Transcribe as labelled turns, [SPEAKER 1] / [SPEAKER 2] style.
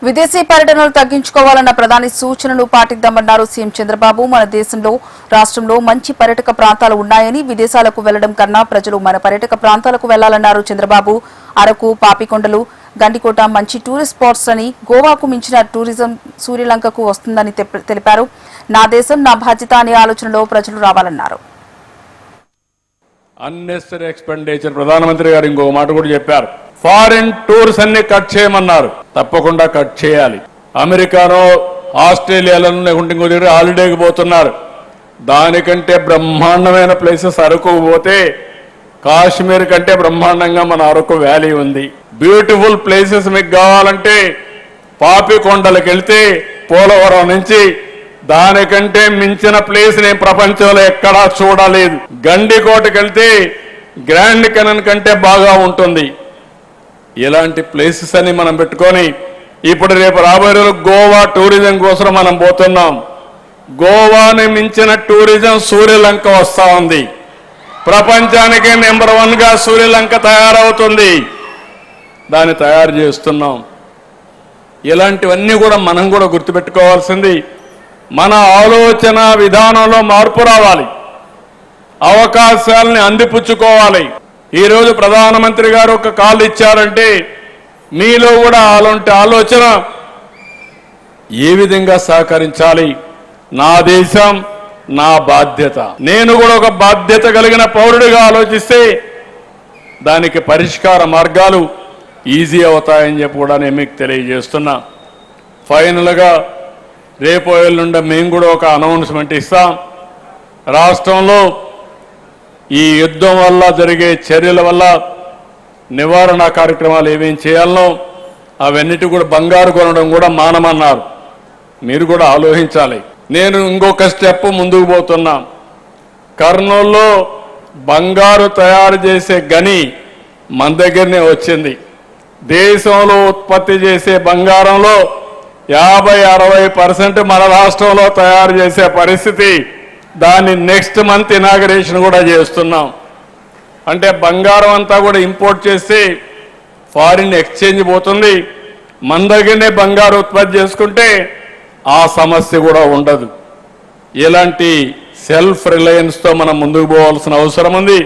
[SPEAKER 1] విదేశీ పర్యటనలు తగ్గించుకోవాలన్న ప్రధాని సూచనలు పాటిద్దామన్నారు సీఎం చంద్రబాబు. మన దేశంలో రాష్ట్రంలో మంచి పర్యాటక ప్రాంతాలు ఉన్నాయని, విదేశాలకు వెళ్లడం కన్నా ప్రజలు మన పర్యాటక ప్రాంతాలకు వెళ్లాలన్నారు చంద్రబాబు. అరకు, పాపికొండలు, గండికోట మంచి టూరిస్ట్ స్పాట్స్ అని, గోవాకు మించిన టూరిజం శ్రీలంకకు వస్తుందని తెలిపారు. నా దేశం నా బాధ్యత అనే ఆలోచనలో ప్రజలు రావాలన్నారు.
[SPEAKER 2] అన్నెసరీ ఎక్స్పెండిచర్ ప్రధానమంత్రి గారు ఇంకొక మాట కూడా చెప్పారు. ఫారిన్ టూర్స్ అన్ని కట్ చేయమన్నారు. తప్పకుండా కట్ చేయాలి. అమెరికానో ఆస్ట్రేలియాలో లేకుంటే ఇంకో దగ్గర హాలిడేకి పోతున్నారు. దానికంటే బ్రహ్మాండమైన ప్లేసెస్ అరకు పోతే కాశ్మీర్ కంటే బ్రహ్మాండంగా మన అరకు వ్యాలీ ఉంది. బ్యూటిఫుల్ ప్లేసెస్ మీకు కావాలంటే పాపికొండలకు వెళ్తే పోలవరం నుంచి దానికంటే మించిన ప్లేస్ నేను ప్రపంచంలో ఎక్కడా చూడలేదు. గండికోటకి వెళ్తే గ్రాండ్ కెనన్ కంటే బాగా ఉంటుంది. ఇలాంటి ప్లేసెస్ అని మనం పెట్టుకొని ఇప్పుడు రేపు రాబోయే రోజులు గోవా టూరిజం కోసం మనం పోతున్నాం. గోవాని మించిన టూరిజం శ్రీలంక వస్తా ఉంది. ప్రపంచానికే నెంబర్ 1గా శ్రీలంక తయారవుతుంది. దాన్ని తయారు చేస్తున్నాం. ఇలాంటివన్నీ కూడా మనం కూడా గుర్తుపెట్టుకోవాల్సింది. మన ఆలోచన విధానంలో మార్పు రావాలి. అవకాశాలని అందిపుచ్చుకోవాలి. ఈరోజు ప్రధానమంత్రి గారు ఒక కాల్ ఇచ్చారంటే మీలో కూడా అలాంటి ఆలోచన ఏ విధంగా సహకరించాలి. నా దేశం నా బాధ్యత. నేను కూడా ఒక బాధ్యత కలిగిన పౌరుడిగా ఆలోచిస్తే దానికి పరిష్కార మార్గాలు ఈజీ అవుతాయని చెప్పి కూడా నేను మీకు తెలియజేస్తున్నా. ఫైనల్గా రేపు ఎల్లుండి మేము కూడా ఒక అనౌన్స్మెంట్ ఇస్తాం. రాష్ట్రంలో ఈ యుద్ధం వల్ల జరిగే చర్యల వల్ల నివారణ కార్యక్రమాలు ఏమేం చేయాలనో అవన్నిటి కూడా బంగారు కొనడం కూడా మానమన్నారు. మీరు కూడా ఆలోచించాలి. నేను ఇంకొక స్టెప్ ముందుకు పోతున్నా. కర్నూలులో బంగారు తయారు చేసే గని మన దగ్గరనే వచ్చింది. దేశంలో ఉత్పత్తి చేసే బంగారంలో 50-60% మన రాష్ట్రంలో తయారు చేసే పరిస్థితి. దాన్ని నెక్స్ట్ మంత్ ఇనాగరేషన్ కూడా చేస్తున్నాం. అంటే బంగారం అంతా కూడా ఇంపోర్ట్ చేస్తే ఫారిన్ ఎక్స్చేంజ్ పోతుంది. మన దగ్గరనే బంగారు ఉత్పత్తి చేసుకుంటే ఆ సమస్య కూడా ఉండదు. ఇలాంటి సెల్ఫ్ రిలయన్స్తో మనం ముందుకు పోవాల్సిన అవసరం ఉంది.